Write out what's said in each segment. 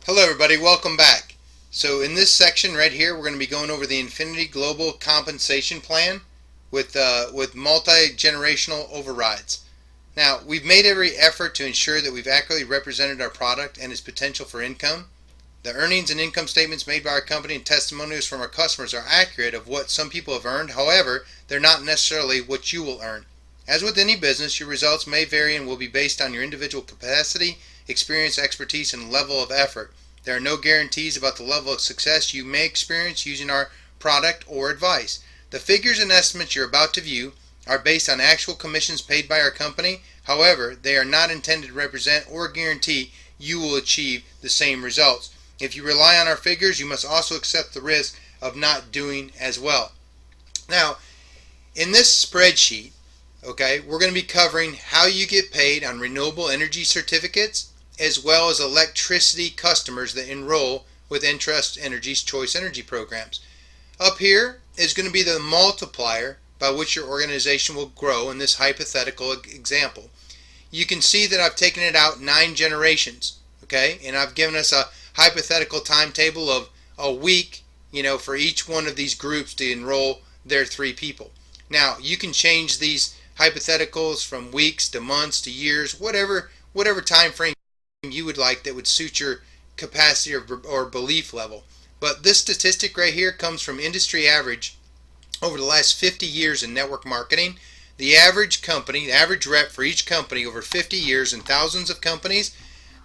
Hello everybody, welcome back. So in this section right here, we're going to be going over the Enfiniti Global Compensation Plan with multi-generational overrides. Now, we've made every effort to ensure that we've accurately represented our product and its potential for income. The earnings and income statements made by our company and testimonials from our customers are accurate of what some people have earned. However, they're not necessarily what you will earn. As with any business, your results may vary and will be based on your individual capacity, experience, expertise, and level of effort. There are no guarantees about the level of success you may experience using our product or advice. The figures and estimates you're about to view are based on actual commissions paid by our company. However, they are not intended to represent or guarantee you will achieve the same results. If you rely on our figures, you must also accept the risk of not doing as well. Now, in this spreadsheet, we're going to be covering how you get paid on renewable energy certificates as well as electricity customers that enroll with Entrust Energy's Choice Energy programs. Up here is going to be the multiplier by which your organization will grow in this hypothetical example. You can see that I've taken it out 9 generations, and I've given us a hypothetical timetable of a week, for each one of these groups to enroll their 3 people. Now, you can change these hypotheticals from weeks to months to years, whatever time frame you would like that would suit your capacity or belief level. But this statistic right here comes from industry average over the last 50 years in network marketing. The average company, the average rep for each company over 50 years in thousands of companies,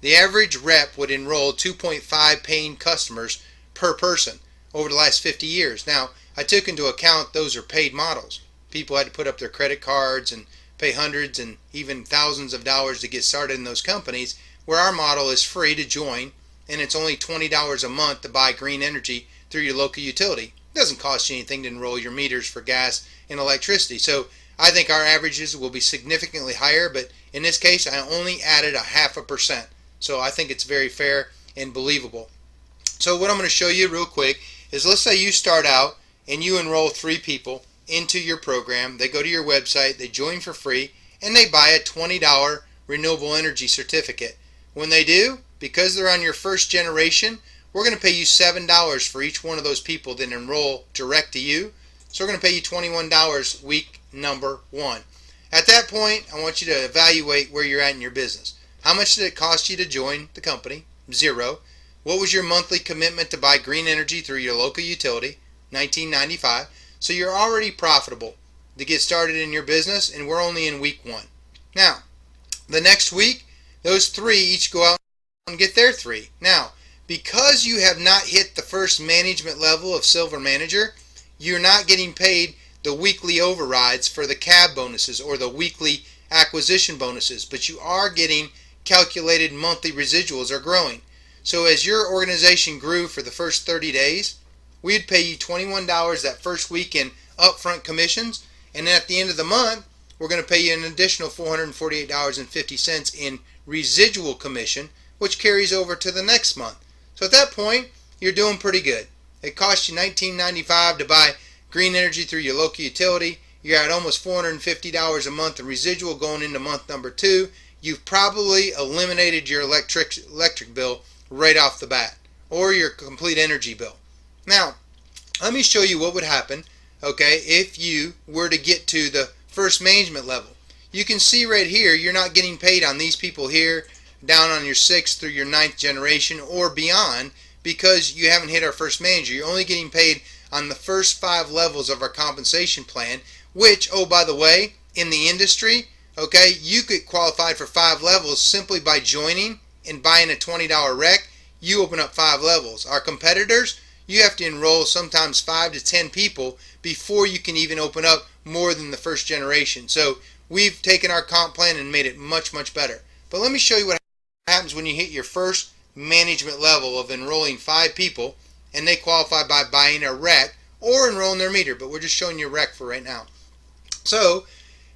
the average rep would enroll 2.5 paying customers per person over the last 50 years. Now, I took into account those are paid models. People had to put up their credit cards and pay hundreds and even thousands of dollars to get started in those companies, where our model is free to join and it's only $20 a month to buy green energy through your local utility. It doesn't cost you anything to enroll your meters for gas and electricity. So I think our averages will be significantly higher, but in this case I only added 0.5%. So I think it's very fair and believable. So what I'm going to show you real quick is, let's say you start out and you enroll 3 people into your program. They go to your website, they join for free, and they buy a $20 renewable energy certificate. When they do, because they're on your first generation, we're going to pay you $7 for each one of those people that enroll direct to you. So we're going to pay you $21 week number 1. At that point, I want you to evaluate where you're at in your business. How much did it cost you to join the company? 0. What was your monthly commitment to buy green energy through your local utility? $19.95. So you're already profitable to get started in your business, and we're only in week 1. Now, the next week, those 3 each go out and get their 3. Now, because you have not hit the first management level of Silver Manager, you're not getting paid the weekly overrides for the cab bonuses or the weekly acquisition bonuses, but you are getting calculated monthly residuals are growing. So as your organization grew for the first 30 days, we'd pay you $21 that first week in upfront commissions, and then at the end of the month, we're going to pay you an additional $448.50 in residual commission, which carries over to the next month. So at that point, you're doing pretty good. It costs you $19.95 to buy green energy through your local utility. You're at almost $450 a month in residual going into month number 2. You've probably eliminated your electric bill right off the bat, or your complete energy bill. Now, let me show you what would happen, if you were to get to the first management level. You can see right here, you're not getting paid on these people here, down on your 6th through your 9th generation or beyond, because you haven't hit our first manager. You're only getting paid on the first 5 levels of our compensation plan, which, oh, by the way, in the industry, you get qualified for 5 levels simply by joining and buying a $20 rec. You open up 5 levels. Our competitors, you have to enroll sometimes 5 to 10 people before you can even open up more than the first generation. So we've taken our comp plan and made it much, much better. But let me show you what happens when you hit your first management level of enrolling 5 people and they qualify by buying a rec or enrolling their meter. But we're just showing you a rec for right now. So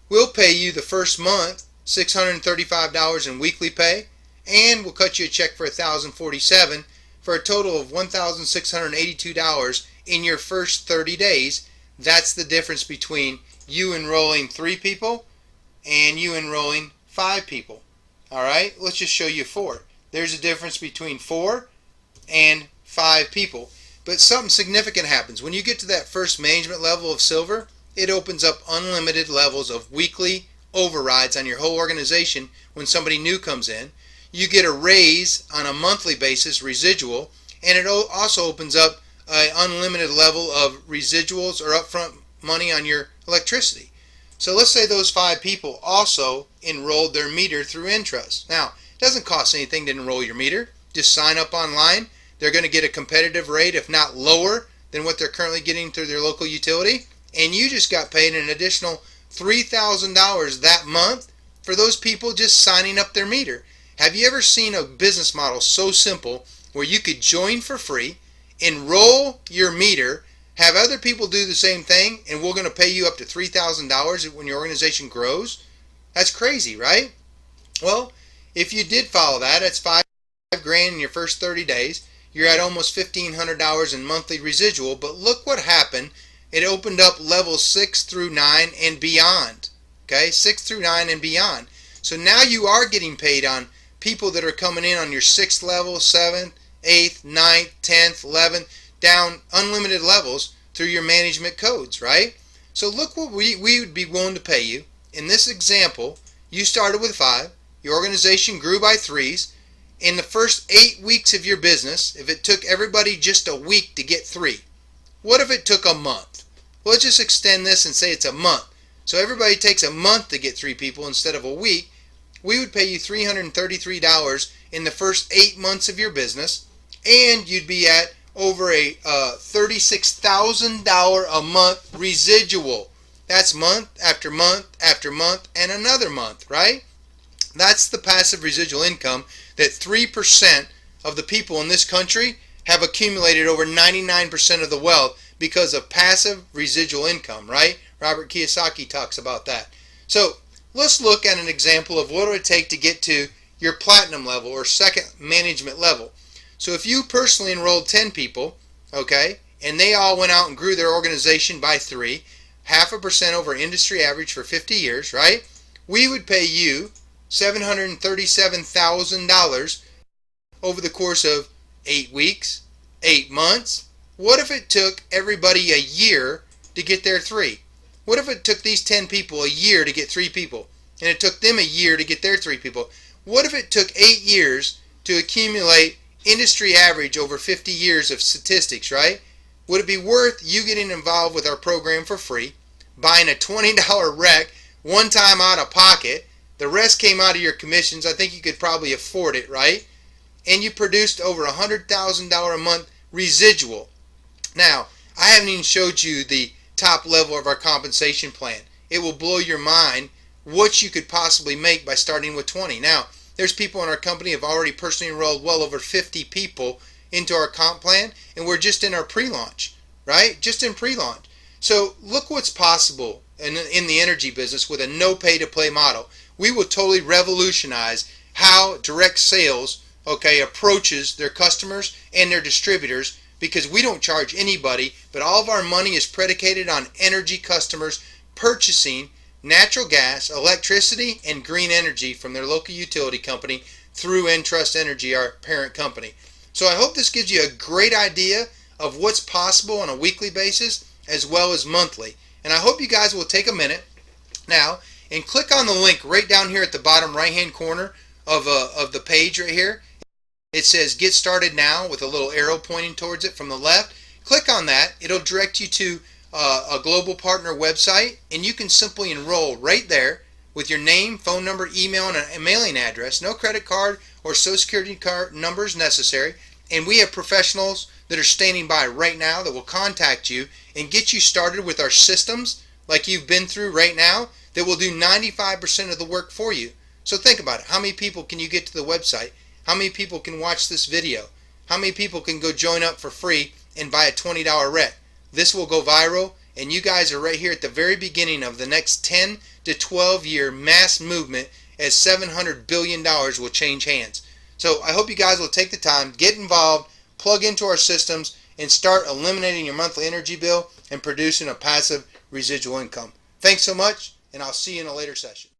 we'll pay you the first month $635 in weekly pay, and we'll cut you a check for $1,047 for a total of $1,682 in your first 30 days. That's the difference between you enrolling 3 people and you enrolling 5 people. Alright, let's just show you 4. There's a difference between 4 and 5 people. But something significant happens. When you get to that first management level of silver, it opens up unlimited levels of weekly overrides on your whole organization when somebody new comes in. You get a raise on a monthly basis, residual, and it also opens up an unlimited level of residuals or upfront money on your electricity. So let's say those 5 people also enrolled their meter through Entrust. Now, it doesn't cost anything to enroll your meter. Just sign up online. They're going to get a competitive rate, if not lower than what they're currently getting through their local utility. And you just got paid an additional $3,000 that month for those people just signing up their meter. Have you ever seen a business model so simple where you could join for free, enroll your meter, have other people do the same thing, and we're going to pay you up to $3,000 when your organization grows? That's crazy, right? Well, if you did follow that, that's $5,000 in your first 30 days. You're at almost $1,500 in monthly residual, but look what happened. It opened up levels 6 through 9 and beyond. Okay, 6 through 9 and beyond. So now you are getting paid on people that are coming in on your 6th level, 7th, 8th, 9th, 10th, 11th, down unlimited levels through your management codes, right? So look what we would be willing to pay you. In this example, you started with 5, your organization grew by 3s. In the first 8 weeks of your business, if it took everybody just a week to get 3, what if it took a month? Well, let's just extend this and say it's a month. So everybody takes a month to get 3 people instead of a week. We would pay you $333 in the first 8 months of your business, and you'd be at over a $36,000 a month residual. That's month after month after month and another month, right? That's the passive residual income that 3% of the people in this country have accumulated over 99% of the wealth because of passive residual income, right? Robert Kiyosaki talks about that. So let's look at an example of what it would take to get to your platinum level or second management level. So if you personally enrolled 10 people, okay, and they all went out and grew their organization by 3, 0.5% over industry average for 50 years, right? We would pay you $737,000 over the course of 8 weeks, 8 months. What if it took everybody a year to get their 3? What if it took these 10 people a year to get 3 people, and it took them a year to get their 3 people? What if it took 8 years to accumulate industry average over 50 years of statistics, right? Would it be worth you getting involved with our program for free, buying a $20 rec one time out of pocket? The rest came out of your commissions. I think you could probably afford it, right? And you produced over $100,000 a month residual. Now, I haven't even showed you the top level of our compensation plan. It will blow your mind what you could possibly make by starting with 20. Now, there's people in our company who have already personally enrolled well over 50 people into our comp plan, and we're just in our pre-launch, right? Just in pre-launch. So look what's possible in the energy business with a no pay-to-play model. We will totally revolutionize how direct sales, okay, approaches their customers and their distributors, because we don't charge anybody, but all of our money is predicated on energy customers purchasing natural gas, electricity, and green energy from their local utility company through Entrust Energy, our parent company. So I hope this gives you a great idea of what's possible on a weekly basis as well as monthly. And I hope you guys will take a minute now and click on the link right down here at the bottom right hand corner of the page right here. It says get started now with a little arrow pointing towards it from the left. Click on that. It'll direct you to a global partner website, and you can simply enroll right there with your name, phone number, email, and a mailing address. No credit card or social security card numbers necessary. And we have professionals that are standing by right now that will contact you and get you started with our systems like you've been through right now that will do 95% of the work for you. So think about it. How many people can you get to the website? How many people can watch this video? How many people can go join up for free and buy a $20 rec? This will go viral, and you guys are right here at the very beginning of the next 10 to 12 year mass movement as $700 billion will change hands. So I hope you guys will take the time, get involved, plug into our systems, and start eliminating your monthly energy bill and producing a passive residual income. Thanks so much, and I'll see you in a later session.